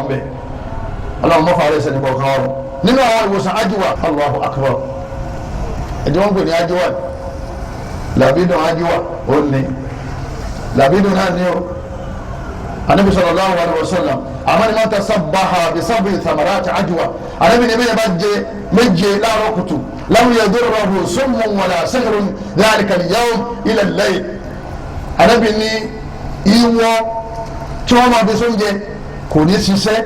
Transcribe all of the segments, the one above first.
ń bẹ̀ ọlọ́run mọ́fà rẹ̀ sẹ́ni kọ̀ọ̀kan ọ̀rọ̀ nínú àwọn ìwòsàn ajiwa Allahu akbar ẹ̀jẹ̀ wọn pè ní ajiwa làbídùn ajiwa ó ní làbídùn náà ní o anabi sallallahu alaihi wasallam amani man tasabbaha bi sab'i thamarati ajwa anabi ni bẹ́ẹ̀ bá jẹ méje láàárọ̀ kùtù lam yadurruhu summun wala sihrun dhalika al-yawm ila al-layl anabi ni ìwọ tí wọ́n máa fi sóúnjẹ kò ní ṣiṣẹ́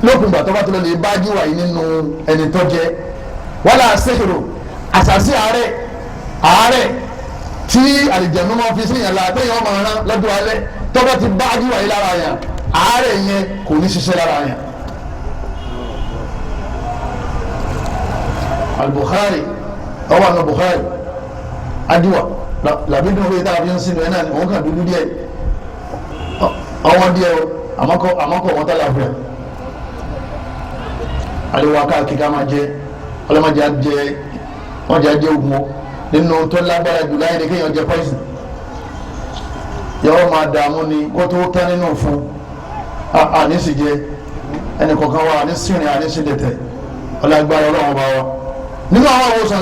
lópin ìgbà tó bá tó lọ lè bá jíwà yìí nínú ẹni tó jẹ wala sihru àṣàṣì àárẹ̀ tí àlìjẹ̀nu máa fi sí yàn la téèyàn máa rán lọ́dún alẹ́ tọ́ba ti bá jíwà yìí lára yàn àárẹ̀ yẹn kò ní ṣiṣẹ́ lára yàn. al-Bukhari ọwọ́ àná Bukhari adiwa làbídùn orí táwọn fi ń sinmi ẹ̀ náà òun kàn dúdú díẹ̀ ọwọ́ díẹ̀ àmọ́kọ̀ wọn tálà fúlẹ̀ aliwa káàkiri ká máa jẹ ọlọ́mọdé jẹ wọ́n jẹ́ ajé ogun o nínú tó lágbára jù láyé ni kéèyàn jẹ poison yọ̀ọ́ máa dààmú ni kó tó tán nínú fún àníṣì jẹ ẹnì kọ̀ọ̀kan wa àníṣì rìn àníṣì dẹ̀tẹ̀ ọlágbára ọlọ́run bá wa nínú àwọn àwòsàn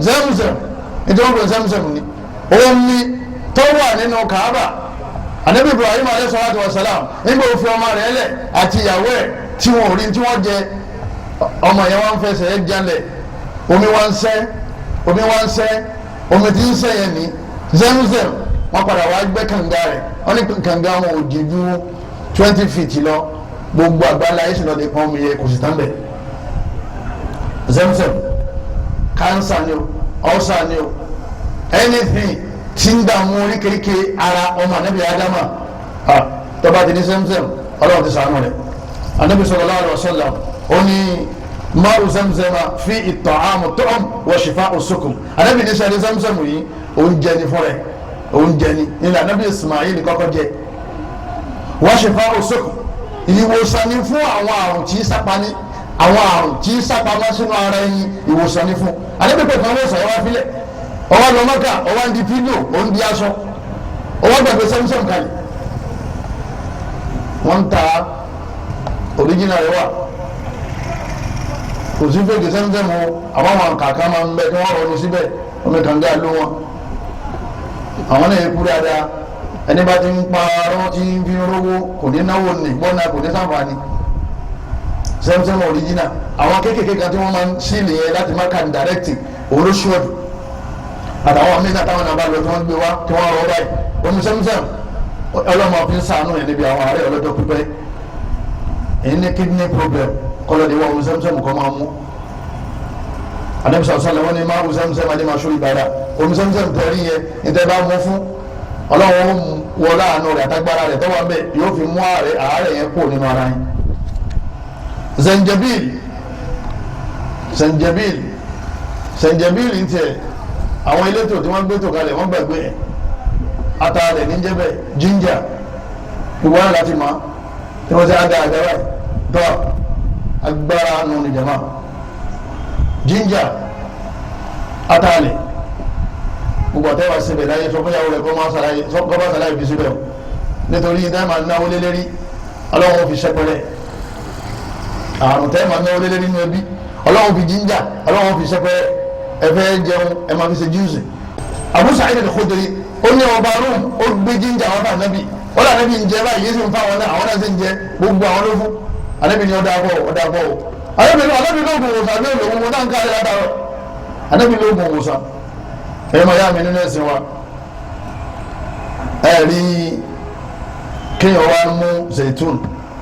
Zemzem ètò wọn pè Zemzem ni òun ni tó wà nínú Kaaba anabi Ibrahim alayhi salatu wa salam nígbà òfin ọmọ rẹ̀ lẹ̀ àti ìyàwó ẹ̀ tí wọn ò rí tí wọ́n jẹ ọmọ yẹn wọn fẹsẹ̀ ẹ̀ jalẹ̀ omi wa ń sẹ́ omi tí ń sẹ́ yẹn ní Zemzem wọn padà wá gbẹ́ kànga rẹ̀ wọn ní kànga wọn ò jì ju 20 feet lọ gbogbo àgbàlá yìí sì lọ lè pọn omi yẹn kò sì tán bẹ̀ Zemzem cancer ni o ulcer ni o anything tí ń dààmú oríkèéríkèé ara ọmọ anabi adama tọba ti ní Zemzem Ọlọ́run ti ṣàánú rẹ̀ anabi sallallahu alaihi wasallam ó ní máa Zemzema fi at-ta'am wa shifa'u sukum anabi ní sẹ́ni Zemzem yìí oúnjẹ ni fún rẹ̀ oúnjẹ ni ilẹ̀ anabi Ismail kọ́kọ́ jẹ wa shifa'u sukum ìwòsàn ni fún àwọn àrùn tí sápá ní àwọn àrùn tí sápá má sínú ara ẹni ìwòsàn ni fún anabi pẹ̀lú àwọn ìwòsàn yẹn wá fílẹ̀ ọwọ́ lọ Mẹ́kà ọwọ́ ń di pílò ó ń di aṣọ ọwọ́ gbàgbé Zemzem kalẹ̀ wọ́n ń ta original rẹ̀ wà kò sí fèkì Zemzem o àbáwọn kàkà máa ń bẹ kí wọ́n rọrùn síbẹ̀ omi kànga ló wọn àwọn náà kú dáadáa ẹni bá ti ń parọ́ tí ń fi rówó kò ní náwó ní gbọ́nà kò ní sáǹfààní Zemzem original àwọn kéékèèké kan tí wọ́n máa ń sílè yẹn láti má kàn dàrẹ́kìtì òun ló ṣọ́ọ̀dù àtàwọn amínà táwọn náà bá lọ tí wọ́n gbé wá tí wọ́n rọ báyìí omi Zemzem ọlọ́mọ fi ń sànú yẹn níbi àwọn àárẹ̀ ọlọ́jọ́ pípẹ́ èyí ní kidney problem kọlọ́dé wa omi Zemzem kọ́ máa mú anabi sọ̀rọ̀ sọ̀rọ̀ wọn ni máa wù Zemzem adé máa ṣó ìbára omi Zemzem tẹ̀rí yẹn níta bá mú fún ọlọ́wọ́n wọlé àánú rẹ̀ àtàgbára rẹ̀ tọ́wọ́ bẹ́ẹ̀ yóò fi mú àárẹ̀ yẹn kó nínú ara yẹn Zanjabil ń tiẹ̀ àwọn elétò tí wọ́n gbé tò kalẹ̀ wọ́n gbàgbé ẹ̀ atalẹ̀ níjẹ́bẹ̀ ginger gbogbo wọn láti mọ̀ tí wọ́n ti á da àgbára tọ́ agbára nù ní jama ginger atalẹ̀ gbogbo àtẹ́wà síbẹ̀ láyé sọ fún yàwó rẹ̀ kọ́ bá sàlàyé fi síbẹ̀ nítorí ìdá máa náwó lélẹ́rí ọlọ́run fi ṣẹ́pẹ́rẹ́ àrùn tẹ́ máa náwó lélẹ́rí nínú ẹbí ọlọ́run fi ginger ọlọ́run fi ṣẹ́pẹ́rẹ́ ẹfẹ jẹun ẹ máa fi ṣe jíùsì Abu Sa'id al-Khudri ó ní ọba rome ó gbé jíjà wọn fún anabi ó lọ anabi ń jẹ báyìí yéésù ń fa àwọn náà sì ń jẹ gbogbo àwọn ló fún anabi ni ọdá bọ o anabi ló gùn wòsàn ní olóògùn wọn náà ń kárí látàrọ anabi ló gùn wòsàn ẹ máa yá mi nínú ẹsìn wa ẹ rí kéèyàn wá mú zaitun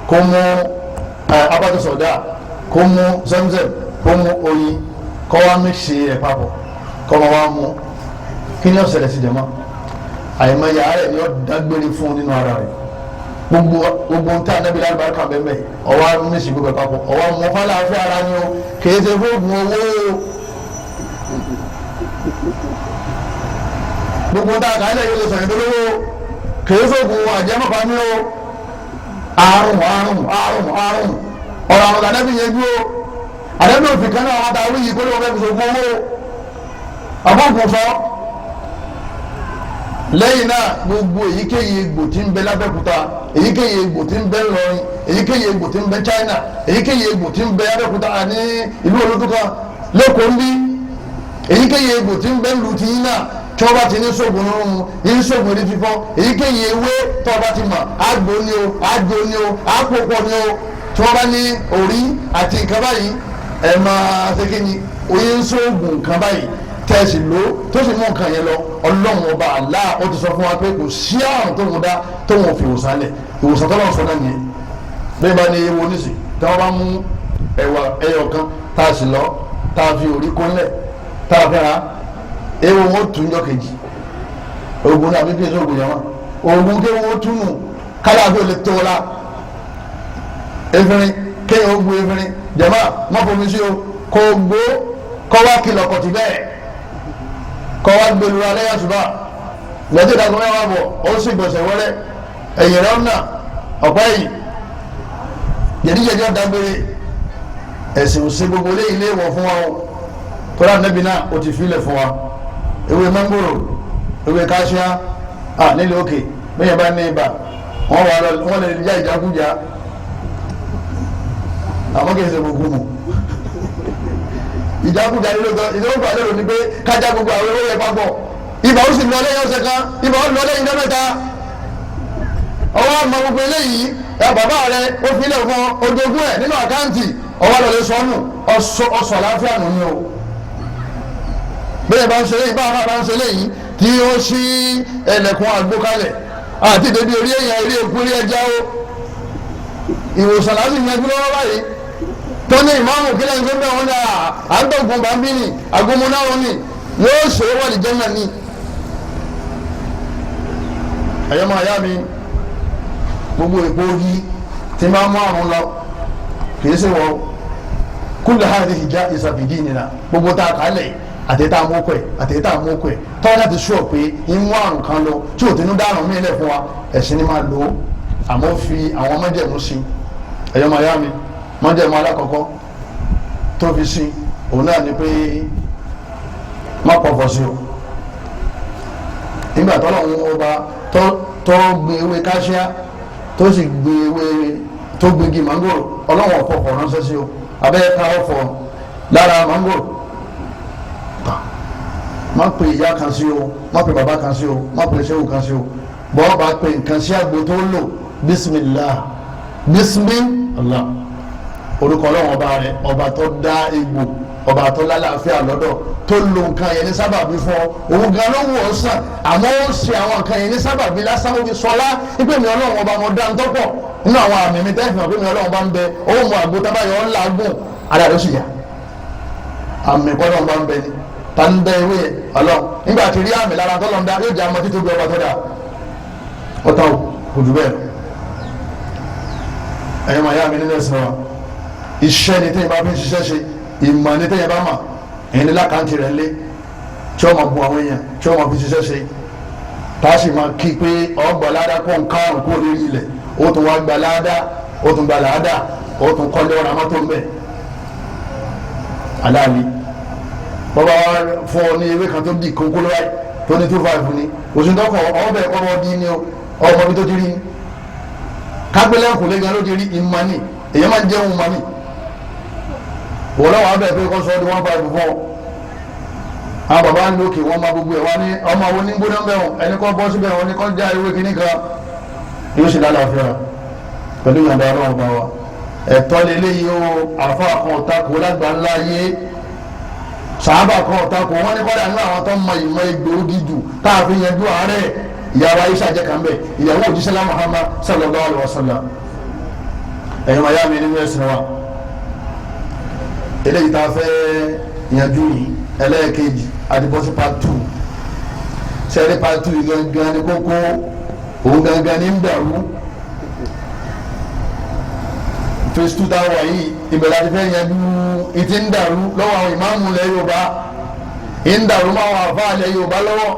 kó mú abatu soda kó mú Zemzem kó mú oyin kọ́ wa mixi ẹ̀ papọ̀ kọ́ wa wá mú kí ni ó ṣẹlẹ̀ sí jẹ̀mọ́ àyèmáyà rẹ̀ ni ó dágbére fún nínú ara rẹ̀ gbogbo ń tẹ́ anábìlá àlùbáríkà bẹ́ẹ̀ ọwọ́ mixi gbogbo ẹ̀ papọ̀ ọwọ́ mú fàlàáfíà ara ni o kì í ṣe fóògùn owó gbogbo ń tẹ́ àkàlẹ̀ yóò lè sọ̀rọ̀ ìdólówó kì í fóògùn àjẹmọ́pá ní o àrùn ọ̀rọ̀ àwọn ànábì yẹn dúró àdébí òfin kan náà wọn ta orí yìí kó ló wọn fẹ́ fi sògùn owó àbọ̀nkù sọ lẹ́yìn náà gbogbo èyíkéyìí egbò tí ń bẹ lábẹ́kúta, èyíkéyìí egbò tí ń bẹ ńlọrin, èyíkéyìí egbò tí ń bẹ China, èyíkéyìí egbò tí ń bẹ abẹ́kúta ní ìlú olódùkan lẹ́kọ̀ọ́ ń bí, èyíkéyìí egbò tí ń bẹ ńlù tí yín náà tí wọ́n bá ti ní sóògùn nínú yín sóògùn ní fífọ́, èyíkéyìí ewé tí wọ́n bá ti mọ̀ àgbo ni o, àgbo ni o, àpòpọ̀ ni o, tí wọ́n bá ní orí àti nǹkan báyìí ẹ̀ máa ṣe kí ni oyin sóògùn nǹkan báyìí tẹ̀sí ló tó sì mú nǹkan yẹn lọ. Ọlọ́run ọba Allah ó ti sọ fún wa pé kò sí àrùn tó ń dá tó ń fi ìwòsàn lẹ̀, ìwòsàn tó lọ́wọ́ sọ náà nìyẹn. bẹ́ẹ̀ bá ní ewu oníṣì tí wọ́n bá mú ẹ̀wà ẹyọ kan tá a sì lọ tá a fi orí kúnlẹ̀ tá a fẹ́ra ewu wọn tún jọ kejì oògùn náà bíbí èso oògùn yẹn wọn oògùn kéwọn wọn tún nù kálá bí o lè tó la efirin kéwọn ó gbó efirin jẹ̀má mọ́fọ́mi sí o kò gbó kọ́ wá kìlọ̀ kọ̀tì bẹ́ẹ̀ kọ́ wá gbẹlú alẹ́ yà ṣùgbọ́n gbẹ̀dẹ̀ ìdàgbọ́n mẹ́wàá bọ̀ ó sì gbọ̀nsẹ̀ wọlé ẹ̀yìn rẹ̀ ọ̀nà ọ̀pẹ́ yìí jẹ̀díjẹ̀dí ọ̀dàgbére ẹ̀sìn òsè gbogbo lé ilé wọ̀ fún wa o tọ́lá nẹ́bí náà ó ti filẹ̀ fún wa ewé mangoro ewé káṣíá nílé òkè bẹ́ẹ̀ bá ní ibà wọ́n lè já ìjákújá àmọ́ kì í ṣe gbogbo mu ìjákújá nílò tó ìdókòwò àlérò ni pé kájá gbogbo àwọn ewé yẹn papọ̀ ibà ó sì lọ lẹ́yìn ọ̀sẹ̀ kan ibà ó lọ lẹ́yìn mẹ́ta ọwọ́ àmọ́ gbogbo eléyìí bàbá rẹ ó filẹ̀ fún ojoogun ẹ̀ nínú àkáǹtì ọwọ́ lọ́lẹ́ sọ́nù ọ̀sọ̀ àláfíà nù ní o bẹ́ẹ̀ bá ń ṣe léyìí báwọn bá ń ṣe léyìí tí ó ṣí ẹlẹ́kùn àgbókalẹ̀ àti ìdèbí orí èèyàn orí èkú orí ẹja o ìwòsàn láti yanjú lọ́wọ́ báyìí tó ní ìmáàmù kílẹ̀ ń gbé wọn ní àgbọ̀gùn bàbíní àgbọ̀mọnáwọn ni yóò ṣe é wọ́n ìjẹ́ náà ní. ẹ̀yọ́ máa yá mi gbogbo èpo yí tí máa mú àrùn lọ kìí ṣe wọ́n kúlẹ̀ hàn ní ìjà ìsàbìdì nìyà gbogbo tá a kà á lẹ̀ àtẹ̀tà àmókò ẹ̀ tọ́wọ́ láti sọ pé ìmú àrùn kan lọ tí ò tẹnu dáràn mí lẹ̀ fún wa ẹ̀sìn ni máa lò ó àmọ́ fi àwọn májẹ̀mú sí ẹ̀yọ́ máa yá mi májẹ̀mú alákọ̀ọ́kọ́ tó fi sí òun náà ni pé má pọ̀fọ̀ sí o nígbà tọ́lọ́run ọba tó gbin ewé káṣíá tó sì gbin ewé tó gbin mangoro ọlọ́wọ̀n ọ̀pọ̀pọ̀ ránṣẹ́ sí o abẹ́yẹ ká ọ̀fọ̀ lára mangoro má pe ìyá kan sí o má pe bàbá kan sí o má pe ṣéwù kan sí o bọ́ọ̀ bá pe nǹkan sí àgbo tó lò bismillah bismillah orúkọ ọlọ́wọ̀n ọba rẹ ọba tó dá egbò ọba tó lálàáfíà lọ́dọ̀ tó lo nǹkan yẹn ní sábàbí fún ọ òun gan ló wù ọ́ sàn àmọ́ ó ṣe àwọn nǹkan yẹn ní sábàbí lásán ó fi sọlá wípé mi ọlọ́wọ̀n ọba mo dá ń tọ́pọ̀ nínú àwọn àmì mi tẹ́fì hàn pé mi ọlọ́wọ̀n bá ń bẹ owó mu àgbo tábàyọ̀ ọ́ làágùn ara rẹ̀ ó sì yá àmì kọ́lọ́wọ̀n bá ń bẹ ni ta ń bẹ ewé ọlọ́run nígbà tí rí àmì lára tọ́lọ́ ń dá yóò jẹ́ àmọ́ títóbi ọba tó dá ọ̀tá kò jù bẹ́ẹ̀ ẹ̀yọ́ màá yá mi nínú ẹ̀sìn wa iṣẹ́ ni tẹ́yìn bá fi ń ṣiṣẹ́ ṣe ìmọ̀ ni tẹ́yìn bá mà ẹ̀yìn ní lákàntì rẹ̀ lé tí wọ́n máa bu àwọn èèyàn tí wọ́n máa fi ṣiṣẹ́ ṣe tá a sì máa kí pé ọgbà ládá kó ń kárùn kó lórí ilẹ̀ ó tún wá gba ládá ó tún gba ládá ó tún kọ́lé ọ̀rọ̀ àmọ́tò ń bẹ̀ aláàlí bọ́bá wa fún ọ ní ewé kan tó di kókó lọ́wọ́ tó ní 25 ni òsùn tó kọ̀ ọbẹ̀ ọmọ di ni ọmọ bí tó ti rí ni kágbélé kò lé gan ló ti rí ìmọ̀ ni èyí máa ń jẹun mọ̀ ni wọ́n lọ́wọ́ abẹ́ pé kọ́ sọ ọ́ di 15 fún ọ àwọn bàbá ń lókè wọ́n máa gbogbo ẹ̀ wá ní ọmọ àwọn onígbóná bẹ̀rùn ẹni kọ́ bọ́ síbẹ̀ wọn ni kọ́ já ewé kìíní kan yóò sì lálàáfíà pẹ̀lú ìyànda ọlọ́run bá wa ẹ̀tọ́ lélẹ́yìí o àfa kan ọ̀tá kò lágbà ńlá yé sàábà kan ọ̀tá kò wọ́n ní kọ́dà nínú àwọn tó mọ ìmọ̀ egbòogi jù káàfin yẹn dún àárẹ̀ ìyàwó Aisha jẹ́ kan bẹ̀ ìyàwó òjíṣẹ́lá Muhammad sallallahu alaihi wasallam ẹ̀yọ́ màá yá mi nínú ẹ̀sìn wa eléyìí tá a fẹ́ yanjú yìí ẹlẹ́ẹ̀kejì adibọ́sí part 2 sẹ́ẹ̀rí part 2 yìí gangan ní kókó òun gangan ní ń dàrú phase 2 táwọn yìí ìbẹ̀rẹ̀ àti fẹ́ yanjú ìtì ń dàrú lọ́wọ́ àwọn ìmáàmù ilẹ̀ Yorùbá ń dàrú máa wọn àfáà ilẹ̀ Yorùbá lọ́wọ́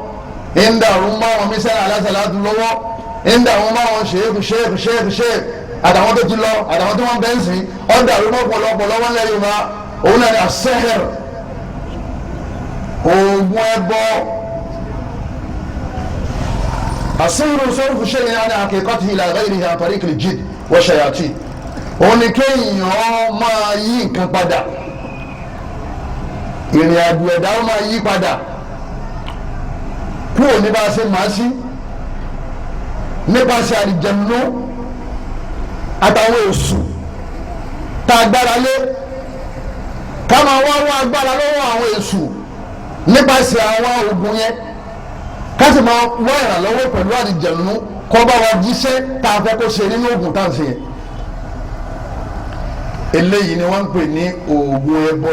ń dàrú máa wọn mísẹ́ alásàlátù lọ́wọ́ ń dàrú máa wọn ṣéèkù àtàwọn tó ti lọ àtàwọn tó wọn bẹ́ẹ̀ sìn ọ́ dàrú mọ́ pọ̀lọpọ̀ lọ́wọ́ ilẹ̀ Yorùbá òun náà ní àṣẹ́hẹ̀rẹ̀ oògùn ẹbọ àsìrò sọ́rùfù ṣẹ́yìn àti àkẹ́kọ̀tì ila ghayrihi an tariq al-jinn wa shayatin. òun ni kéèyàn máa yí nǹkan padà, ìrìn àjò ẹ̀dá ó máa yí padà kúrò ní bá a ṣe máa sí nípasẹ̀ àlìjẹ̀nú àtàwọn èṣù tá a gbára lé, ká máa wá agbára lọ́wọ́ àwọn èṣù nípasẹ̀ àwọn oògùn yẹn, ká sì máa wá ìrànlọ́wọ́ pẹ̀lú àlìjẹ̀nú kó bá wa jíṣẹ́ tá a fẹ́ kó ṣe nínú oògùn tá à ń ṣe yẹn. eléyìí ni wọ́n ń pè ní oògùn ẹbọ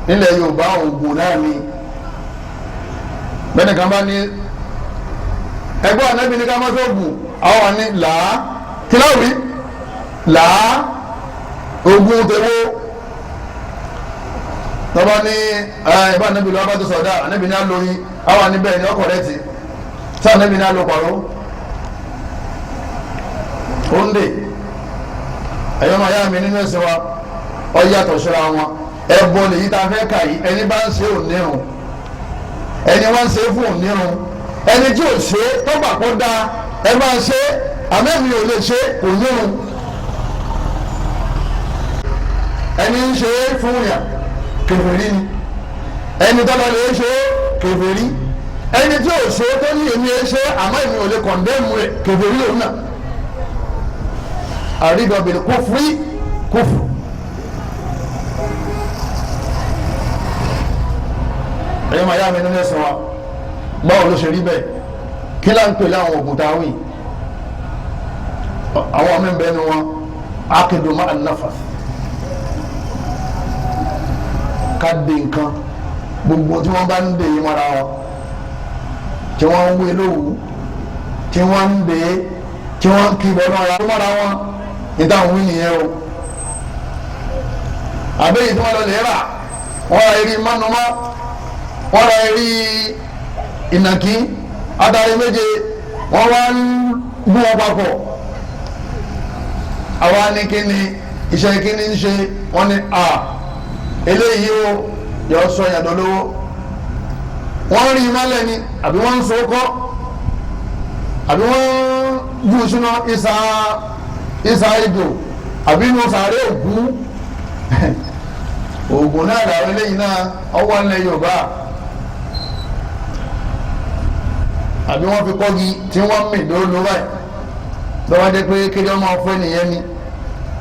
nílẹ̀ Yorùbá. oògùn náà ni bẹ́ẹ̀ni kan bá ní ẹgbẹ́ ànábì ní ká má sóògùn, àwọn wà ní làá kíláwì làá oògùn tèwo tọ́ba ní ẹgbẹ́ ànábì lọ́wọ́ bá tó sọ̀dá ànábì ní alóyin, àwọn wà ní bẹ́ẹ̀ ni ọkọ̀ rẹ̀ ti sọ ànábì ní alópàrọ̀ òǹdè ẹ̀yọ́ máa yá mi nínú ẹ̀sìn wa ọ yàtọ̀ síra wọn. ẹbọ lèyí tá a fẹ́ kà yìí, ẹni bá ń ṣe ònírun, ẹni wọ́n ń ṣe fún ònírun, ẹni tí ò ṣe tó gbà kó dáa ẹ máa ṣe àmẹ́mi ò lè ṣe kò nírun. ẹni ń ṣe fún yàn kèfèrí ni, ẹni tó lọ lè ṣe kèfèrí, ẹni tí ò ṣe tó ní èmi ẹ ṣe àmọ́ èmi ò lè kọ̀ndẹ́mù rẹ̀ kèfèrí òun náà. àrídọ̀ bìrì kufri kufru. ẹ̀yọ́ máa yá mi nínú ẹ̀sìn wa, báwo ló ṣe rí bẹ́ẹ̀? kí lá ń pè láwọn ògùn táwìn? àwọn ọmọ ẹ̀bẹ̀ ni wọn akédo máa ń náfà, ká de nǹkan gbogbo tí wọ́n bá ń de yìí mọ́ra wọn, tí wọ́n ń wé lówù, tí wọ́n ń de, tí wọ́n ń kí bọ́ mọ́ra wọn, níta òun wí nìyẹn o. àbẹ́yìí tí wọ́n lọ lè rà, wọ́n ra eré mánumá, wọ́n ra eré ìnàkí adarí méje, wọ́n wá ń gún wọn papọ̀. àwa ní kíni iṣẹ́ kíni ń ṣe, wọ́n ní eléyìí o yọ sọ yàtọ̀ lówó. wọ́n rí mọ́lẹ̀ ni àbí wọ́n ń so kọ́, àbí wọ́n ń jù sínú ìsà ìdò, àbí inú sàárè òkú. oògùn náà làwọn eléyìí náà ọwọ́ ńlẹ̀ Yorùbá, àbí wọ́n fi kọ́gi tí wọ́n mì lóòlù báyìí lọ́wọ́ dé pé kéde ọmọ ọ̀fẹ́ nìyẹn ni,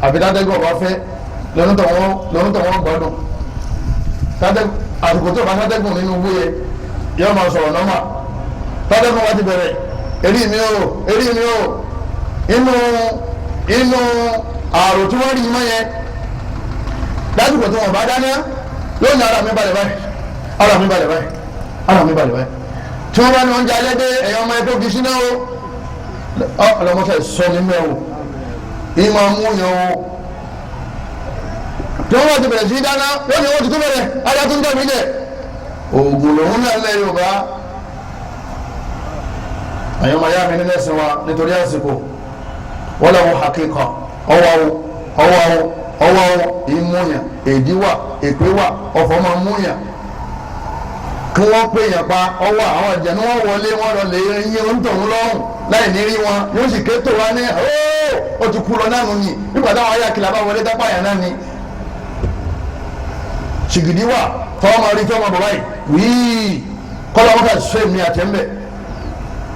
àbí tádẹ́gùn ọba fẹ́ lọ́nù tó wọ́n gbọ́dọ̀ àsìkò tó bá tádẹ́gùn nínú owó yẹ yọ máa sọ̀rọ̀ nọ́mà. tádẹ́gùn wá ti bẹ̀rẹ̀ èrí mi o inú àrò tí wọ́n rí mọ́ yẹn lásìkò tí wọ́n bá dáná lónìí ara mi balẹ̀ báyìí tí wọ́n bá ní oúnjẹ alẹ́ dé ẹ̀yàn ọmọ ẹgbẹ́ ògì síná o ọlọ́mọṣẹ́ sọ nínú ẹ̀ o yìí máa mú yàn o. tí wọ́n bá ti bẹ̀rẹ̀ sí í dáná lónìí wọ́n ti tó bẹ̀rẹ̀ ajá tó ń tẹ̀ mí jẹ. oògùn lòun náà lẹ Yorùbá. àyàn máa yá mi nínú ẹ̀sìn wa nítorí àsìkò wọ́n lọ́wọ́ hakíkà ọwọ́ ìmúyàn èdí wà èpè wà ọ̀fọ̀ máa múyàn kí wọ́n pè yàn pa ọwọ́ àwọn ìjẹ̀nu wọn wọlé wọn lọ lè yín oúntòun lọ́rùn láì ní rí wọn yóò sì ké tó wá ní ó ti kú lọ náà nù ní nígbà táwọn ayé àkìlà bá wọlé dápá yàn náà ni. ṣìgìdì wà fọwọ́ máa rí fọwọ́ bàbá yìí wíì kọ́lọ́ wọn kà ṣe mi àtẹ̀mbẹ̀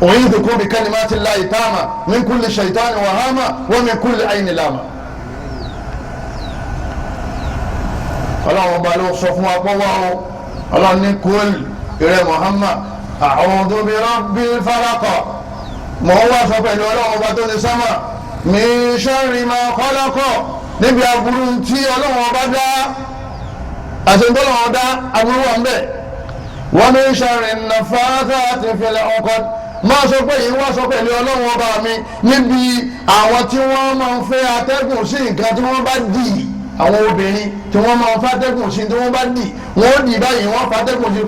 òyìn tó kún bí kalimati llahi taama min kulli shaytani wa hama wa min kulli ayni lama. ọlọ́run ọba ló sọ fún wa pọ́ wá o ọlọ́run ní kúl ìrẹ́ Muhammad a'udhu bi rabbil falaq mọ̀ ń wá sọ pẹ̀lú ọlọ́run ọba tó ní sámà min sharri ma khalaq níbi aburú tí ọlọ́run ọba dá àti ìtọ́lọ́run dá aburú wà ń bẹ̀ wa min sharri naffathati fil 'uqad máa sọ pé yìí wá sọ pẹ̀lú ọlọ́run ọba mi níbi àwọn tí wọ́n máa ń fẹ́ atẹ́gùn sí nǹkan tí wọ́n bá dì í àwọn obìnrin tí wọ́n máa ń fàtẹ́gùn sí tí wọ́n bá dì wọ́n dì báyìí wọ́n fàtẹ́gùn sí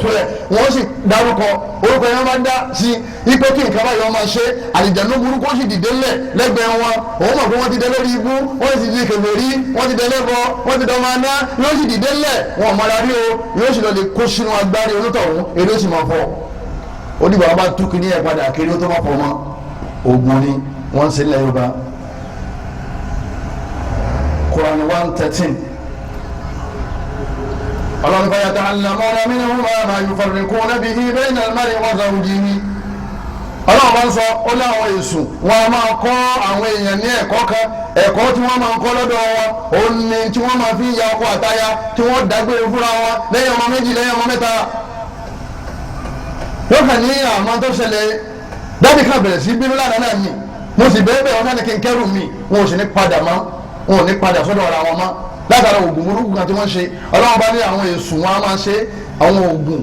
fúẹ̀ wọ́n sì dárúkọ orúkọ yẹn máa dá sí ipò kí nǹkan báyìí wọ́n máa ṣe àlìjànnú burúkú sì dìde ńlẹ̀ lẹ́gbẹ̀ẹ́ wọn òun mọ̀ pé wọ́n ti dẹ lórí ibú wọ́n sì di kèfèrí wọ́n ti dẹ lẹ́bọ wọ́n ti dọ́mọ aná yóò sì dìde ńlẹ̀ wọn ò mọ̀ra rí o yóò sì lọ lè kó sínú agbárí onítọ̀hún èrè sì máa fọ́ ó dìgbà wọn bá tú kí ní ẹ̀ padà kiri ó tó má pọ̀ mọ́ oògùn ni wọ́n ń ṣe nílẹ̀ Yorùbá. Quran 1:13 ọlọ́run fẹ́ yata'allamuna minhuma ma yufarriquna bihi bayna al-mar'i wa zawjihi. ọlọ́run bá ń sọ ó láwọn èṣù wọn a máa kọ́ àwọn èèyàn ní ẹ̀kọ́ kan ẹ̀kọ́ tí wọ́n máa ń kọ́ lọ́dọ̀ wọn òun ni tí wọ́n máa fi ya ọkọ àtaya tí wọ́n dágbére fúnra wọn lẹ́yìn ọmọ méjì lẹ́yìn ọmọ mẹ́ta. wọ́n kàn ní àmọ́ tó ṣẹlẹ̀ dábì kan bẹ̀rẹ̀ sí bínú lánàá náà ni mo sì bẹ́ẹ̀ bẹ́ẹ̀ wọn náà ní kí n kẹ́rù mi wọn ò sì ní padà mọ́ wọn ò ní padà sọ́dọ̀ ara wọn mọ́ látara oògùn burúkú kan tí wọ́n ṣe ọlọ́run bá ní àwọn èṣù wọn a máa ṣe àwọn oògùn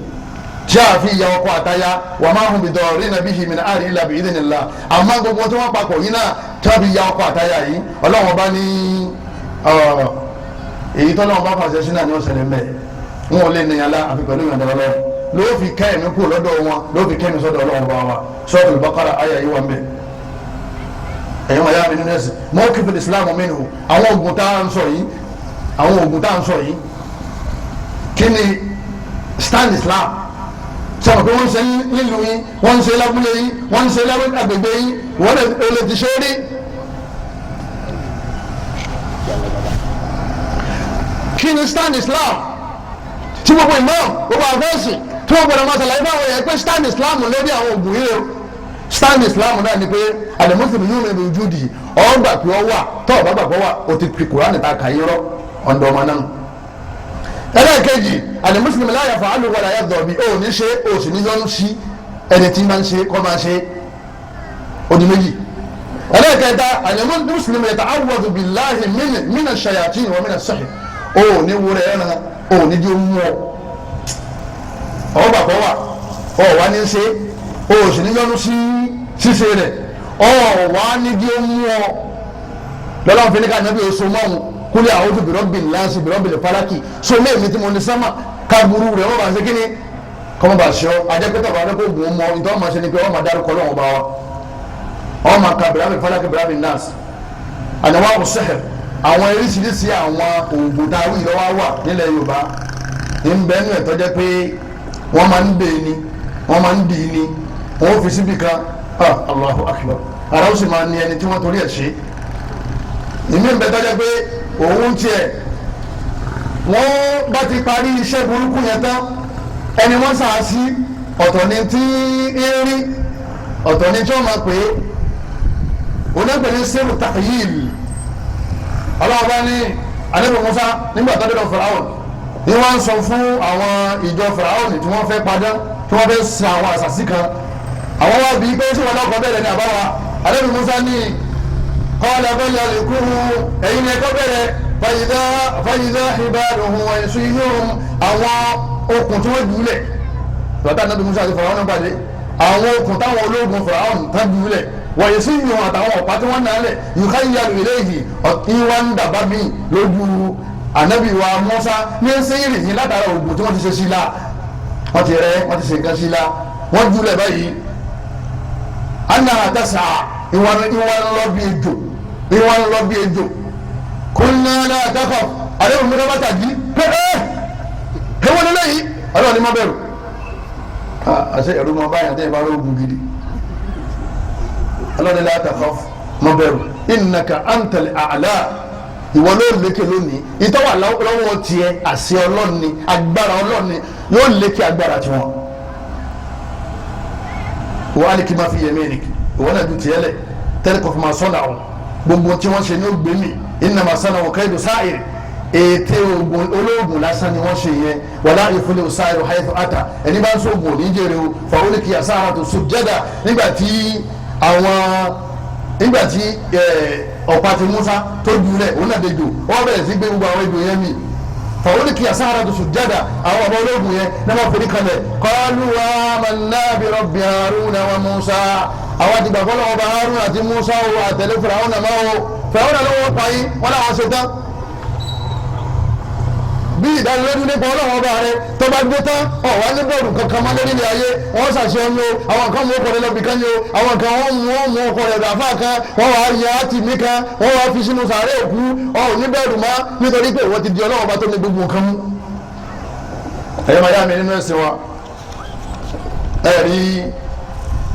tí a fi ya ọkọ àtaya wà máa hùn bìtọ̀ rí nàbí hìmìn àrí ilà bí ìdíni ńlá àmọ́ gbogbo tí wọ́n papọ̀ yìí náà tí wọ́n fi ya ọkọ àtaya yìí ọlọ́run bá ní èyí tọ́lọ́run bá fàṣẹ sí náà ni ó ṣẹlẹ̀ mẹ́ wọn ò lè nìyàn lá àfi pẹ̀lú ìyànda ọlọ́run ló fi kẹ́ẹ̀mí kú lọ́dọ̀ wọn ló fi kẹ́ẹ̀mí sọ́dọ̀ ọlọ́run bá wa Suratul Baqara àyà yìí wà ń bẹ̀ ẹ̀yọ́ ayá mi nínú ẹ̀sìn mọ́kìfì Islam minhu àwọn oògùn tá à ń sọ yìí àwọn oògùn tá à ń sọ yìí kí ni stand Islam sọ̀rọ̀ pé wọ́n ń ṣe nílùú yín wọ́n ń ṣe lábúlé yín wọ́n ń ṣe lágbègbè yín wọ́n lè ti ṣe é rí. kí ni stand Islam tí gbogbo imam gbogbo àfẹ́sì tí wọ́n gbọ́dọ̀ máa ṣàlàyé fáwọn èèyàn pé stand Islam lórí àwọn oògùn yìí o stand Islam náà ni pé àdèmọ́sìlì yóò rìn lójú di ọgbà pé ọ wà tọ́ ọ̀bá gbà pé ọ wà o ti fi Kùránì ta kà yírọ́ ọ̀dọ̀ ọmọ náà. ẹlẹ́ẹ̀kejì àdèmọ́sìlì láyà fún alùpùpù àyà dọ̀bí o ní ṣe o sì ní yọnu sí ẹni tí máa ń ṣe kọ́ máa ṣe odi méjì. ẹlẹ́ẹ̀kẹta àdèmọ́sìlì yàtọ̀ awùwàdù billahi mina shayatin wa mina sihr o ní wúrẹ́ ẹ̀ràn o ní di mú ọ ọgbà pọ̀ wà ọ wà ní ṣe o sì ní yọnu sí ṣíṣe rẹ̀ wà ní di mú ọ lọ́lọ́run fi ní ká nàbí oṣù mọ́hún kúlẹ̀ a'udhu bi rabbil nas bi rabbil falaki so mẹ́ẹ̀mí tí mo ní sámà kaburu rẹ̀ wọ́n bá ṣe kí ni kọ́mọ́ bá ṣe ọ́ ajẹ́pẹ́tà bá dẹ́ kó gùn mọ́ ìtọ́ máa ṣe ni pé wọ́n máa dárúkọ lọ́wọ́ bá wa wọ́n máa ka bi rabbil falaki bi rabbin nas anwa'u sihr àwọn eríṣiríṣi àwọn oògùn tá a wí lọ́wọ́ wà nílẹ̀ Yorùbá ń bẹ́ẹ̀ nù ẹ̀tọ́ jẹ́ pé wọ́n máa ń dè ní wọ́n máa ń dì í ní wọ́n fi síbi kan Allahu akbar ara ó sì máa ní ẹni tí wọ́n torí ẹ̀ ṣe ìmí ń bẹ tọ́jà pé òun tiẹ̀ wọ́n bá ti parí iṣẹ́ burúkú yẹn tán ẹni wọ́n sàá sí ọ̀tọ̀ ni tí ń rí ọ̀tọ̀ ni tí wọ́n máa pè é onígbè ní sẹ́rù tàyíìl ọlọ́ọ̀bá ní Ànábì Mùsá nígbà tó dé Fáráò ni wọ́n ń sọ fún àwọn ìjọ Fáráò tí wọ́n fẹ́ padà tí wọ́n fẹ́ sin àwọn àṣàsí kan àwọn wá bíi pé tí wọn lọkọ bẹ̀rẹ̀ ní àbáwá Ànábì Mùsá ní qala bal yalquhu ẹ̀yin ẹ̀kọ́ bẹ̀rẹ̀ fayidha hibaluhum wa isiyuhum àwọn okùn tí wọ́n dùúlẹ̀ lọ́tà Ànábì Mùsá àti Fáráò náà pàdé àwọn okùn táwọn ológun Fáráò tán dùúlẹ̀ wa isiyuhum àtàwọn ọ̀pá tí wọ́n náà lẹ̀ yukhayyalu ilayhi ìwà ń dàbá mi lójú Ànábì wa Mùsá ní sẹ́yìn rìn látara ògùn tí wọ́n ti ṣe sí la wọ́n ti rẹ́ wọ́n ti ṣe nǹkan sí la wọ́n dùúlẹ̀ báyìí ana atasa ìwà ńlọ bí ejò kulna la takhaf àdéhùn mi lọ́wọ́ tàbí pé ẹwọ́n nílẹ̀ yìí ọlọ́run ní má bẹ̀rù àṣẹ ẹ̀rú ma báyà tẹ́ ẹ bá rọ́ọ̀gùn gidi ọlọ́run ní la takhaf má bẹ̀rù innaka antal a'la ìwọ ló lékè lónìí ìtọ́wà lọ́wọ́ tiẹ̀ àṣẹ ọlọ́run ni agbára ọlọ́run ni yóò lékè agbára tiwọn wọ́n á ní kí n máa fi yẹmí ẹni ìwọ́n náà ju tiẹ̀ lẹ̀ tẹ́lẹ̀ kọ́ fún ma sọ́nà àwọn gbogbo tí wọ́n ṣe ní ògbé mi innama sana'u kaydu sa'ir ètè olóògùn lásán ni wọ́n ṣe yẹn wala yuflihu sa'iru haythu ata ẹni bá ń sóògùn òní jèrè o fa ulqiya sa'aratu sujjada nígbà tí ọ̀pá ti Musa tó dúlẹ̀ òun náà dejò wọ́n bẹ̀rẹ̀ sí gbé gbogbo àwọn èdò yẹn mi fàwọ́lìkì asáratu sujjada àwọn ọmọ ológun yẹn ní wọ́n fèrè kalẹ̀ qalu amanna bi rabbi Haruna wa Musa àwọn àti gbàgbọ́ lọ́wọ́ bá Haruna àti Musa o àtẹ̀lé Fìràwọ́nà máa o Fìràwọ́nà lọ́wọ́ pààyè wọn làwọn ṣe tán bí ìdánilójú nípa ọlọ́wọ́ bá rẹ tó bá gbé tán ọ̀wá ní bọ́ọ̀lù kankan máa lórí ilé ayé wọ́n ṣàṣẹ ń lo àwọn kan mú ọkọ̀ rẹ lọ́bì kan yóò àwọn kan wọ́n mú ọkọ̀ rẹ̀ dàfà kan wọ́n wá yẹ átìmí kan wọ́n wá fi sínú sàárẹ̀ òkú ọ̀hún ní bẹ́ẹ̀rù má nítorí pé ìwọ́n ti di ọlọ́wọ́ bá tó ní gbogbo nǹkan mú. ẹ̀yẹ́ máa yá mi nínú ẹ̀sìn wa ẹ̀rí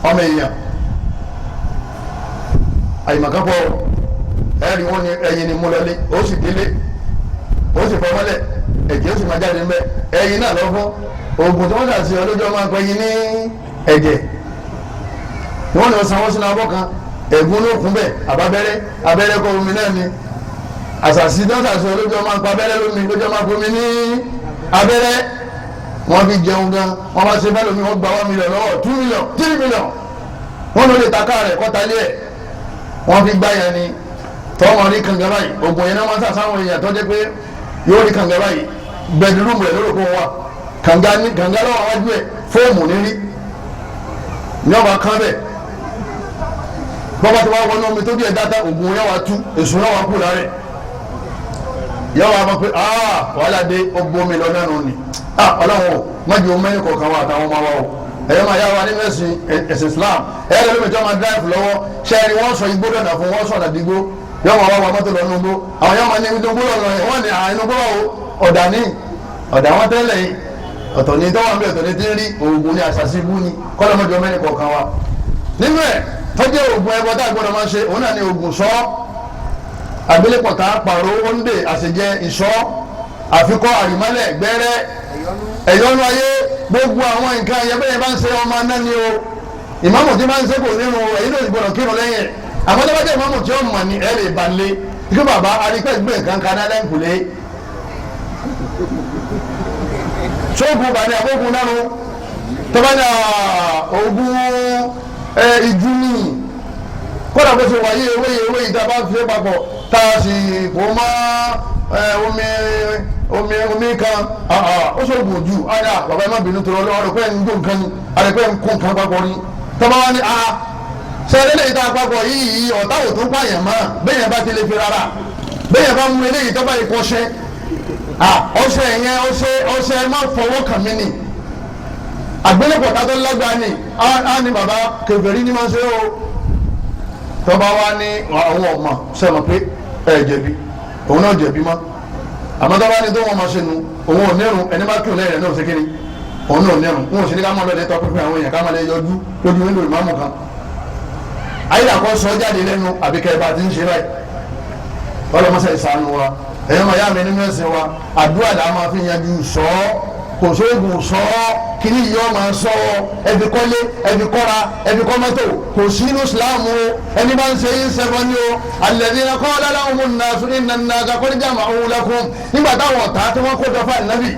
ọmọ èèyàn àyìnbàkápọ̀ ẹ̀rí wọn ni ẹyin ni mú lọlé ó sì délé ó sì fọmọlẹ̀ ẹ̀jẹ̀ ó sì máa jáde níbẹ̀ ẹyin náà lọ fún oògùn tí wọ́n dà sí ọlọ́jọ́ máa ń pẹ́ yín ní ẹ̀jẹ̀ wọ́n lọ sanwó sínú abọ́ kan ẹ̀gún ló kún bẹ́ẹ̀ àbábẹ́rẹ́ abẹ́rẹ́ kọ́ omi náà ni àṣàṣì dọ́tà sí ọlọ́jọ́ máa ń pa abẹ́rẹ́ lómi lọ́jọ́ máa fomi ní abẹ́rẹ́ wọ́n fi jẹun gan wọ́n bá ṣe fẹ́ lómi wọ́n gba 1 million lọ́wọ́ 2 million 3 million wọ́n ló lè taká rẹ̀ kọ́ta lé ẹ̀ wọ́n fi gbá yẹn ni tọ́wọ́n rí kànga báyìí oògùn yẹn náà wọ́n sà sáwọn èèyàn tó jẹ́ pé yóò rí kànga báyìí bẹ̀dúrúmù rẹ̀ lórí òkun wa kànga lọ́wọ́ wájú ẹ̀ fóòmù nírí ní ọba kan bẹ́ẹ̀ bọ́bá tí wọ́n wọnú omi tó bí ẹ̀ dáta oògùn yẹn wà tú èso yẹn wà kú lárẹ̀ yẹn wà mọ̀ pé wàhálà dé ogbó mi lọ náà ni ọlọ́run o mọ́jú omi mẹ́rin kọ̀ọ̀kan wa àtàwọn ọmọ wa o ẹ̀yọ́ máa yá wa nínú ẹ̀sìn Islam ẹ̀yọ́ lómi tí wọ́n máa drive lọ́wọ́ ṣẹ́ẹ̀rì wọ́n sọ igbó dọ̀dà fún wọ́n sọ̀dà dìgbò yọ wọn wá wa mọ́tò lọ nùgbò àwọn yọ máa ní inú gbó lọ́nà ẹ̀ wọ́n ní inú gbó ọ̀dà ní ọ̀dà wọn tẹ́lẹ̀ yìí ọ̀tọ̀ ní tọ́wọ́ mi ọ̀tọ̀ ní tí ń rí oògùn ní àṣàṣì bú ni kọ́lọ́mọdé ọmọ ẹni kọ̀ọ̀kan wa nínú ẹ̀ tọ́jú oògùn ẹbọ tá a gbọ́dọ̀ máa ṣe òun náà ní oògùn sọ àgbélépọ̀tà pàrọ̀ òǹdè àṣejẹ ìṣọ́ àfikọ́ àrìmọ́lẹ̀ gbẹ́rẹ́ ẹ̀yọ́nú ayé gbogbo àwọn nǹkan ẹ̀yẹ bẹ́ẹ̀ bá ń ṣe ọmọ náà ni o ìmáàmù tí máa ń ṣe kò nínú ẹ̀yìn ló gbọ́dọ̀ kírun lẹ́yìn àmọ́ tó bá jẹ́ ìmáàmù tí ó mọ̀ ní ẹ̀ lè ba lé ikú bàbá arípẹ́ gbé nǹkan kan náà lẹ́ǹkùlé ṣóògùn bàní àbógun náà tó bá ní oògùn ìjú ní kódà bó ṣe wáyé ewé ìta bá fi papọ̀ tá a sì kó mọ́ omi kan ó ṣoògùn ojú ayá bàbá ẹ má bínú tó lọ́wọ́ rẹ̀ pé ń gbó nǹkan ni àrẹ̀pẹ́ ń kó nǹkan papọ̀ ni tó bá wá ní ṣe eléyìí tá a papọ̀ yìí ọ̀tá ò tó pààyàn mọ́ bẹ́yẹn bá ti lè fi rárá bẹ́yẹn bá mú eléyìí tó bá yìí kọ́ṣẹ́ ọṣẹ yẹn ọṣẹ má fọwọ́ kàn mí ni àgbélépọ̀ tá tó lágbá ni á ní bàbá kèfèrí ní máa ṣe ó tó bá wá ní àwọn ọmọ sẹ́mọ̀ pé ẹ jẹ̀bi òun náà jẹ̀bi mọ́ àmọ́ tó bá ní tó wọ́n máa ṣe nu òun ò nírun ẹni bá kí òun lẹ́yìn rẹ̀ náà ṣe kí ni òun náà nírun wọn ò sí ní ká máa lọ́ọ́ lẹ́tọ́ pípẹ́ àwọn èèyàn ká máa lè yọjú lójú wíńdò ìmáàmù kan ayélujára sọ jáde lẹ́nu àbíkẹ́ bá ti ń ṣe báyìí ọlọ́mọṣẹ́ ìsànù wa ẹ̀yọ́ máa yá mi nínú ẹ̀sìn wa àdúrà là máa fi yanjú sọ kò sóògùn sọ kíní yìí ọmọ sọ ẹbí kọ́lé ẹbí kọ́ra ẹbí kọ́mọ́tò kò sí inú ìsìláàmù ẹni bá ń ṣe yín sẹ́fọ́ ní o alladhina qala lahumun nasu inna an-nasa qad jama'u lakum nígbà táwọn ọ̀tá tí wọ́n kó jọfà nábì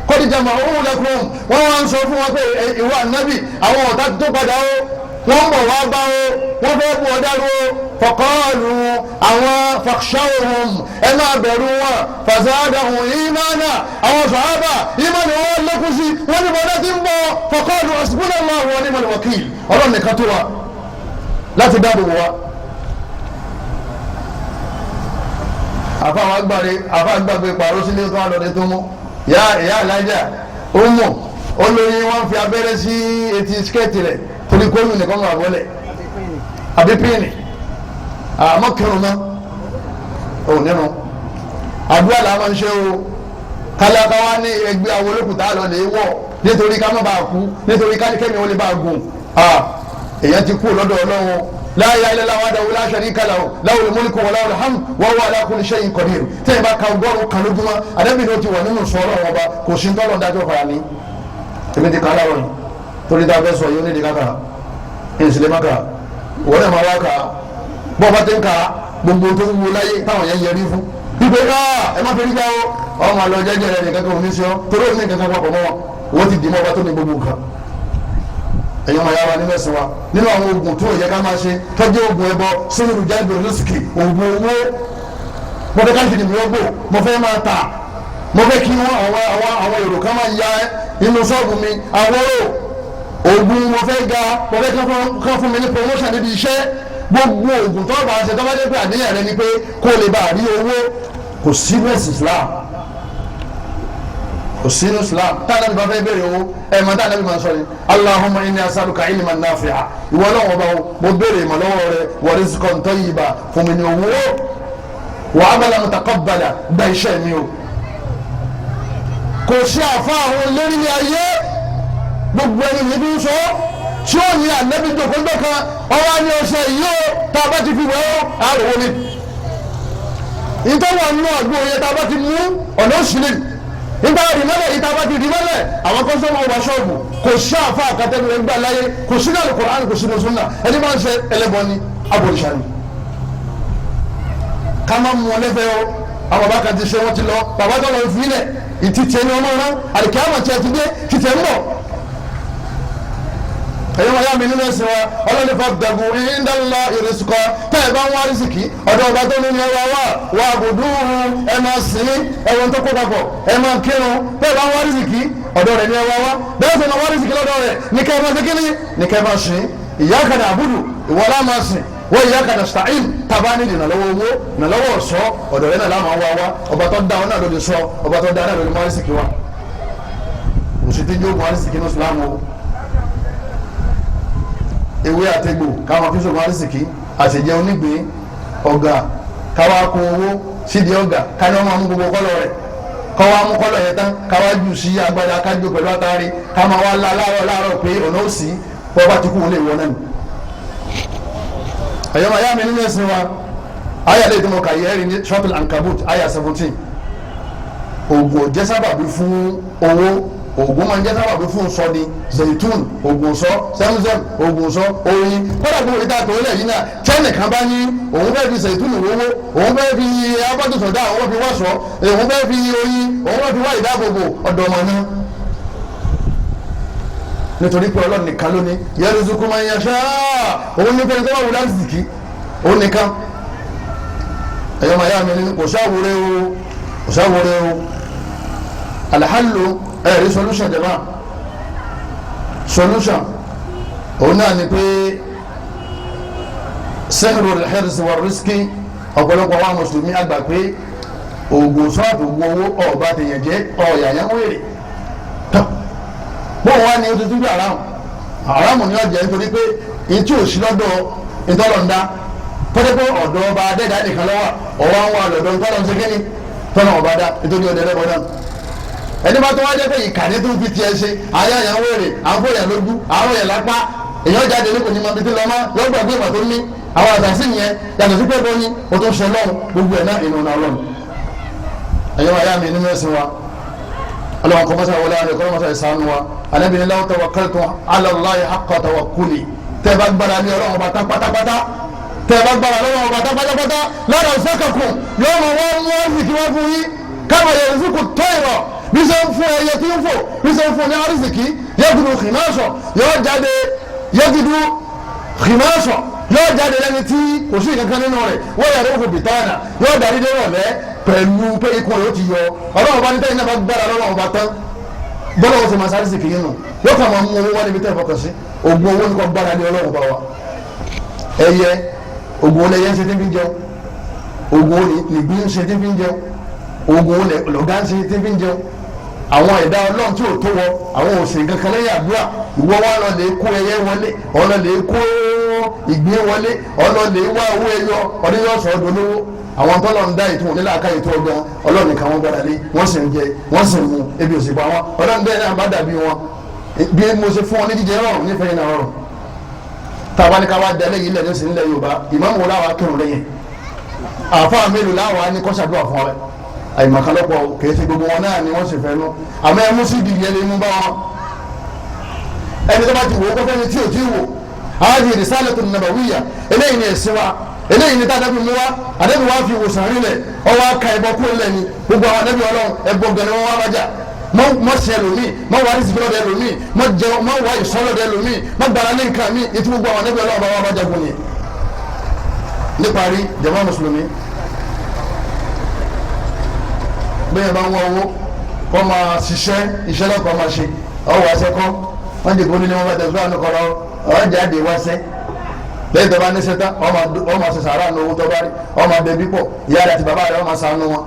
qad jama'u lakum wọ́n wá ń sọ fún wọn pé ìwà nábì àwọn ọ̀tá tó padà ó wọ́n bọ̀ wá bá o wọ́n fẹ́ bù ọ́ dáró faqalu àwọn fakhshawhum ẹ máa bẹ̀rù wọn fazadahum imana àwọn sàhábà ìmánì wọn lẹ́kùn sí wọ́n ní bọ́dá tí ń bọ̀ faqalu hasbunallahu wa ni'mal wakil ọlọ́run nìkan tó wa láti dáàbò wa. àfa àgbàgbé pàrọ̀ sílé tó wà lọ́dẹ tó mú ìyá alájà ó mọ̀ olóyin wọn fi abẹ́rẹ́ sí etí skẹ́ẹ̀tì rẹ̀ torí kó yún nìkan máa wọlé àbí píìnì àmọ́ kírun mọ́ òun nínú àdúrà là máa ń ṣe o kálákà wá ní ẹgbẹ́ àwọn olókùtà lọ lè wọ̀ nítorí ká má bàa kú nítorí kánikẹ́ni ó lè bá a gùn èèyàn ti kú lọ́dọ̀ ọlọ́run la ilaha illallah wahdahu la sharika lahu lahul mulku wa lahul hamd wa huwa ala kulli shay'in qadir tẹ́yìn bá ka ọgọ́rùn-ún kan lójúmọ́ àdébìnrin ó ti wà nínú sọ̀rọ̀ ọba kò sí ń tọ́lọ̀ dájọ́ fara ní èmi ti kálá wọ̀nyí torí tá a fẹ́ sọ yìí ó ní ìdí káka ìsìlẹ̀mọ́ka wọ́n náà máa wá ka bọ́ bá ti ń ka gbogbo tó ń wo láyé táwọn yẹn yẹrí fún pípé ẹ má fẹ́rí gbá o ọmọ àlọ́ jẹ́jẹ́ rẹ̀ nìkan kan ò ní sí ọ torí òun ní nǹkan kan papọ̀ mọ́ wọn wọ́n ti dì mọ́ ọba tó ní gbogbo nǹkan ẹ̀yin ọmọ yàrá nínú ẹ̀sìn wa nínú àwọn oògùn tó yẹ ká máa ṣe tọ́jú oògùn ẹbọ sínú ìjáde olóṣìkì oògùn owó mo fẹ́ káṣí ni mi ó gbò mo fẹ́ máa tà mo fẹ́ kí wọ́n àwọn èrò kan máa ya inú ṣọ́ọ̀bù mi àwòrò oògùn mo fẹ́ ga mo fẹ́ kán fún mi ní promotion níbi iṣẹ́ gbogbo oògùn tó bá ṣe tó bá dé pé àníyàn rẹ ni pé kó lè bá rí owó kò sí mẹ́sì Islam kò sí ní Islam táwọn ẹbí bá fẹ́ bẹ̀rẹ̀ owó ẹ̀mọ́ táwọn ẹbí máa ń sọ ni Allahumma inni as'aluka ilman nafi'a ìwọ náà wọ́n bá mo bẹ̀rẹ̀ ìmọ̀ lọ́wọ́ rẹ wa rizqan tayyiba fún mi ní owó wa amalan mutaqabbala gba iṣẹ́ mi o kò sí àfa àwọn lérí ní ayé gbogbo ẹni níbi ń sọ tí ó ní ànábì jòkóńdó kan ọwọ́ ní ọṣẹ yìí ó tá a bá ti fi wẹ̀ ọ́ àròwọ́ ni ìtọ́wọ̀ nínú àgbo yẹn tá a bá ti mú ọ̀nà òṣìlẹ̀ nígbà ìrìnlẹ̀ yìí tá a bá ti ìrìnlẹ̀ àwọn kọ́sọ́mù ọba ṣọ́ọ̀bù kò sí àfa àkàtẹ́nu ẹgbẹ́ aláyé kò sí náà Kùránì kò sí ní sunna ẹni máa ń ṣe ẹlẹ́bọ ni abòrìṣà ni ká má mú ọ lẹ́fẹ̀ẹ́ o àwọn bàbá kan ti ṣe wọ́n ti lọ bàbá tó lọ fi ilẹ̀ ìtìtì ẹni ọmọ rán àdìkẹ́ àmọ̀ tí a ti dé tìtẹ̀ ń bọ̀ ẹ̀yọ́ wọn yá mi nínú ẹ̀sìn wa ọlọ́ni fàbdàgù ìndàlá ìrìsùkọ tẹ́ ẹ bá ń wá rìsìkì ọ̀dọ̀ ọba tó ní ní ẹwà wà àbùdú ẹ máa sìn ẹ̀wọ̀n tó kó papọ̀ ẹ máa kírun tẹ́ ẹ bá ń wá rìsìkì ọ̀dọ̀ rẹ̀ ní ẹwà wá bẹ́ẹ̀ sọ ma wá rìsìkì lọ́dọ̀ rẹ̀ ní kẹ́ ẹ máa sékìní ní kẹ́ ẹ máa sìn iyyaka na'budu ìwọlá máa sìn wọ́n iyyaka nasta'in tàbá ní ìdìnnàlọ́wọ́ owó ìdìnnàlọ́wọ́ ọ̀ṣọ́ ọ̀dọ̀ rẹ̀ náà láwọn wá wá ọba tó dá ọ náà lóde sọ ọba tó dá náà lóde mọ́ rìsìkì wa òṣìṣẹ́ yóò mọ́ rìsìkì ní Islam o ewé àtẹgbò káwọn fi sọgbọn arísìkí àtẹjẹ onígbín ọgà káwá kó owó sídìí ọgà káni wọn máa mú gbogbo kọlọ rẹ káwá mú kọlọ yẹn tán káwá jù sí agbada kájọ pẹ̀lú àtàrí káma wá la láàárọ̀ pé ọ̀nà òsì bọ́ba ti kú wọn lè wọ náà ni. ẹ̀yọ́ máa yá mi nínú ẹ̀sìn wa àyà lè dùnmọ̀ kàyé ẹ̀rí ní Suratul Ankabut àyà 17 oògùn òjẹ́ sábàbí fún owó oògùn máa ń jẹ́ sábàbí fún sọ́ni zaitun oògùn sọ zemzem oògùn sọ oyin kódà gbogbo ìta tó lẹ̀ yìí náà tẹ́nì kan bá ní òun fẹ́ fi zaitun wówó òun fẹ́ fi abọ́dúsọ̀dá òun fi wọ́sọ̀ òun fẹ́ fi oyin òun fẹ́ fi wá ìdáàbòbò ọ̀dọ̀ ọmọ náà nítorí pé ọlọ́run nìkan ló ní yarzuqu man yasha òun ní fẹ́ni tó wà wù lásìkí òun nìkan ẹ̀yọ́ màá yá mi ní kò sáwòrẹ́ o alhallu ẹ̀rí solution jẹ́ máa solution òun náà ni pé sẹ́hìrò al-hirsi war-rizqi ọ̀pọ̀lọpọ̀ àwọn mùsùlùmí àgbà pé oògùn sọ́ọ̀tù oògùn owó ọ̀ọ́bá tèèyàn jẹ́ ọ̀ọ̀yàyà wèrè tán bóun wá ní oṣù túbú àràmù ni ọjà nítorí pé ìtú òsì lọ́dọ̀ ìtọ́lọ̀ndá pẹ́ẹ́pẹ́ ọ̀dọ̀ ọba adẹ́dá nìkan lọ́wọ́ ọwọ́ àwọn àlọ́dọ̀ ìtọ́lọ̀nsẹ́kẹ́ni tọ́nà ọba dá nítorí ọdẹ lẹ́bọ̀ náà ẹni bá tó wá jẹ́ pé ìkànnì tó fi tiẹ̀ ṣe ayé àyàn wèrè àwọn èèyàn lójú àwọn èèyàn lápá èèyàn jáde ní kò ní mọbi tí lọ mọ́ lọ́gbàgbé ìmọ̀ tó ní àwọn àtàsí yẹn yàtọ̀ sí pé bọ́ ní o tó ṣe lọ́hùn gbogbo ẹ̀ náà inú náà lọ́nù ẹ̀yọ́ ayé mi nínú ẹ̀sìn wa ọlọ́wọ́n kọ́ mọ́sá wọlé àrẹ kọ́ mọ́sá ìsànú wa Ànábì ní law tawakkaltum ala Allahi haqqa tawakkuli tẹ́ bá gbára ní Ọlọ́run bá tán pátápátá tẹ́ bá gbára lọ́wọ́ bá tán pátápátá lára òṣèkàkùn yóò mọ̀ wọ́n mú ọ́sìkì wọ́n fún yín káwọn yẹn zikù tọ́yìrọ̀ bí sọ ń fún ẹyẹ tí ń fò bí sọ ń fún ní arísìkí yẹ́gùdù xìmáṣọ yóò jáde yẹ́gùdù xìmáṣọ yóò jáde lẹ́ni tí kò sí kankan nínú rẹ̀ wọ́n yàrá òfò bìtánà yóò darí dé rọ̀lẹ́ pẹ̀lú pé ikùn rẹ̀ ó ti yọ ọlọ́run bá ní tẹ́yìn náà bá gbára lọ́wọ́ bá tán bọ́lá wọn ti máa sáré sìkì yín nù yóò kà máa mú owó wá níbi tẹ́ fọkàn sí oògùn owó ní kò gbára ní ọlọ́run bá wa ẹyẹ oògùn olè yẹn ń ṣe tí fi ń jẹun oògùn olè nìgbín ń ṣe tí fi ń jẹun oògùn olè lọ́gá ń ṣe tí fi ń jẹun àwọn ẹ̀dá ọlọ́run tí ò tó wọ àwọn òsè kankan lẹ́yìn àdúrà ìwọ wa lọ lè kó ẹyẹ wọlé ọlọ lè kó ìgbín wọlé ọlọ lè wá owó ẹyọ ọdún yóò sọ ọdún lówó àwọn tọ́lọ̀ ń dá ìtumọ̀ nílẹ̀ àká ètò ọgbọ́n ọlọ́run nìkan wọn gbára lé wọ́n sì ń jẹ wọ́n sì ń mu ebi òsì pa wọn ọlọ́run bẹ́ẹ̀ náà bá dàbí wọn bí mo ṣe fún wọn ní jíjẹ rọrùn nífẹ̀ẹ́ yìí náà rọrùn tàbá ní ká wá dalẹ̀ yìí lẹ́yìn sí nílẹ̀ Yorùbá ìmáàmù wo láwa kírun lẹ́yìn àfáà mélòó láwa ní kọ́ṣàdúrà fún ọ àyìnbàkálọ́pọ̀ kì í ṣe gbogbo wọn náà ni wọ́n sì fẹ́ nú àmọ́ ẹ mú sí ìdí yẹn lè mú bá wọn ẹni tó bá ti wò ó kọ́fẹ́ ni tí ò tí wò àwọn ìrìsálẹ̀ tó nàbà wíyà eléyìí ni ẹ̀sìn wa eléyìí ni tàdébí mú wa àdébí wa fi ìwòsàn rí lẹ̀ ọwọ́ aka ẹ̀bọ kúrò lẹ́ni gbogbo àwọn àdébí Ọlọ́run ẹ̀bọ gẹ̀rẹ́ wọn wá bàjá mọ ṣe ẹlòmíì mọ wà rìsìkì lọ́dọ̀ ẹlòmíì mọ wà ìsọ́ lọ́dọ̀ ẹlòmíì mọ gbàrà ní nǹkan mi ètò gbogbo àwọn àdébí Ọlọ́run bá wà bàjá fún ni. níparí jàmá mùsùlùmí bẹ́ẹ̀ bá ń wá owó kọ́ máa ṣiṣẹ́ iṣẹ́ lọ́kọ̀ máa ṣe ọwọ́ àṣẹkọ́ wọ́n dìbò nílé wọn bá tẹ̀síwá àánú kọ́ra ọ̀ jáde wáṣẹ́ lẹ́yìn tó bá ní sẹ́tà ọmọ ṣe sàárà ní owó tó bá rí ọmọ bẹbí pọ̀ ìyá rẹ̀ àti bàbá rẹ̀ ọmọ ṣàánú wọn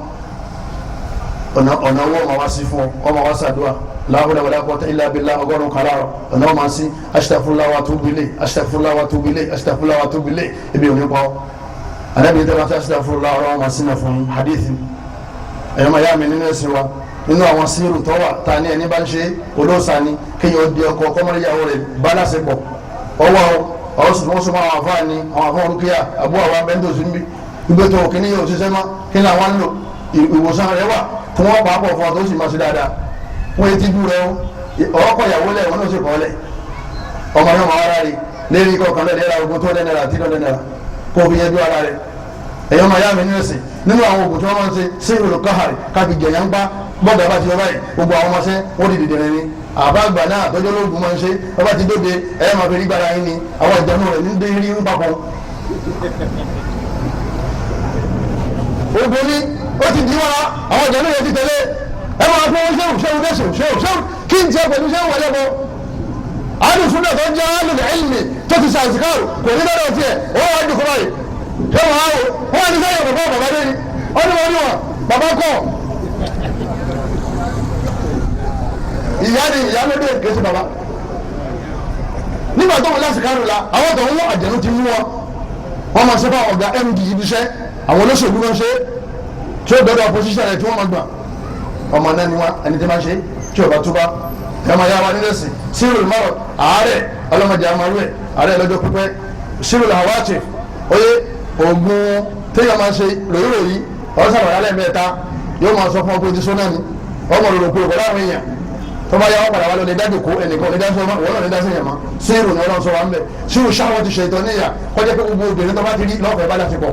ọ̀nà owó ọmọ wá sí fún ọ ọmọ wá ṣàdúrà la hawla wala quwwata illa billah ọgọ́rùn-ún kàràrọ̀ ọ̀nà ọmọ sí astaghfirullah wa atubu ilayh astaghfirullah wa atubu ilayh astaghfirullah wa atubu ilayh ibi òní pa ọ́ àdàbí tẹ́lá fẹ́ astaghfirullah ọ̀rọ̀ ọmọ sínú fún hadithi ẹ̀yọ́ máa yá mi nínú ẹ̀sìn wa nínú àwọn sírù tó wà ta ní ẹni bá ń ṣe olóòsàn ni kéèyàn di ọkọ kọ́mọ́lẹ́yàwó rẹ̀ bá lásìpọ̀ ọwọ́ àwọn sùnmọ́sùn àwọn àfáà ni àwọn àfáà olùkíyà àbúrò àwọn abẹ́ńdò sí níbi ìgbẹ́tọ̀ kìíní yóò ṣiṣẹ́ mọ́ kí ni àwọn ń lò ìwòsàn rẹ wà tí wọ́n pa á pọ̀ fún ọ tó sì máa ṣe dáadáa wọ́n ti dú rẹ ọkọ̀ ìyàwó lẹ̀ wọ́n ló ṣe kọ́ lẹ̀ ọmọ náà máa rárá rí lérí kọ̀ọ̀kan lẹ́ẹ̀dẹ́ra ogun tó lẹ́nẹ̀ra tí lọ́lẹ́nẹ̀ra kó fi yẹn dú ara rẹ̀ ẹ̀yọ́ máa yá mi nínú ẹ̀sìn nínú àwọn oògùn tí wọ́n máa ń ṣe sí olùkọ́hárì káfí jẹ̀yàn ń bá bọ́ọ̀dù abá ti lọ báyìí gbogbo àwọn ọmọọṣẹ́ wọ́n di dìde rẹ̀ ni àbá àgbà náà tọ́jú olóògùn máa ń ṣe ọba ti dóde ẹ̀yẹ́ máa fi rí gbára yín ni àwọn ìjẹun rẹ̀ ní dé rí ń papọ̀. oògùn ni ó ti di wọ́n àwọn ìjẹun rẹ̀ ti tẹ̀lé ẹ máa fún wọn ṣéwù kí n tiẹ̀ pẹ̀lú ṣéwù wọlé bọ́ alùsùn náà tó ń jẹ́ alùlẹ̀ ẹ̀lìmì tó ti ṣàìsíkàrù kò ní lọ́dọ̀ tiẹ̀ ó wà ní kúrọ̀ yìí ṣé wọ́n á wò wọ́n ní sẹ́yìn bàbá bàbá lé ní ọdún wọn ní wọn bàbá kọ́ ìyá ni ìyá ló dé kéṣe bàbá nígbà tó wọn lásìkàrù la àwọn tó ń wọ àjẹnú ti mú wọn máa ṣe fún ọ̀gá md ibi iṣẹ́ àwọn olóṣèlú náà ṣe tí ó dọ́dọ̀ opposition rẹ̀ tí wọ́n máa gbà ọmọ náà ni wọn ẹni tí máa ṣe tí ò bá túbá ẹ̀ma ya wa nílẹ̀ sí sírùl márọ̀ àárẹ̀ ọlọ́mọdé àmàlú ẹ̀ àárẹ̀ lọ́jọ́ pípẹ́ sírùl hawaati oyè oògùn téèyàn máa ṣe ròyìnròyìn ọ̀sán àwàlẹ́ mẹ́ta yóò máa sọ fún ọkọ̀ ojú sọ́nà ni ọmọ rò pé ìwọlá àwọn èèyàn tó bá yà wọ́n padà wá lọ lè dájú kó ẹnìkan lè dájú wọn náà lè dájú èèyàn mọ́ sírù ni ọlọ́run sọ wa ń bẹ̀ sírù sáwọn ti ṣe ìtọ́ níyà kọjá pé gbogbo obìnrin tó bá ti rí lọ́fẹ̀ẹ́ bá láti pọ̀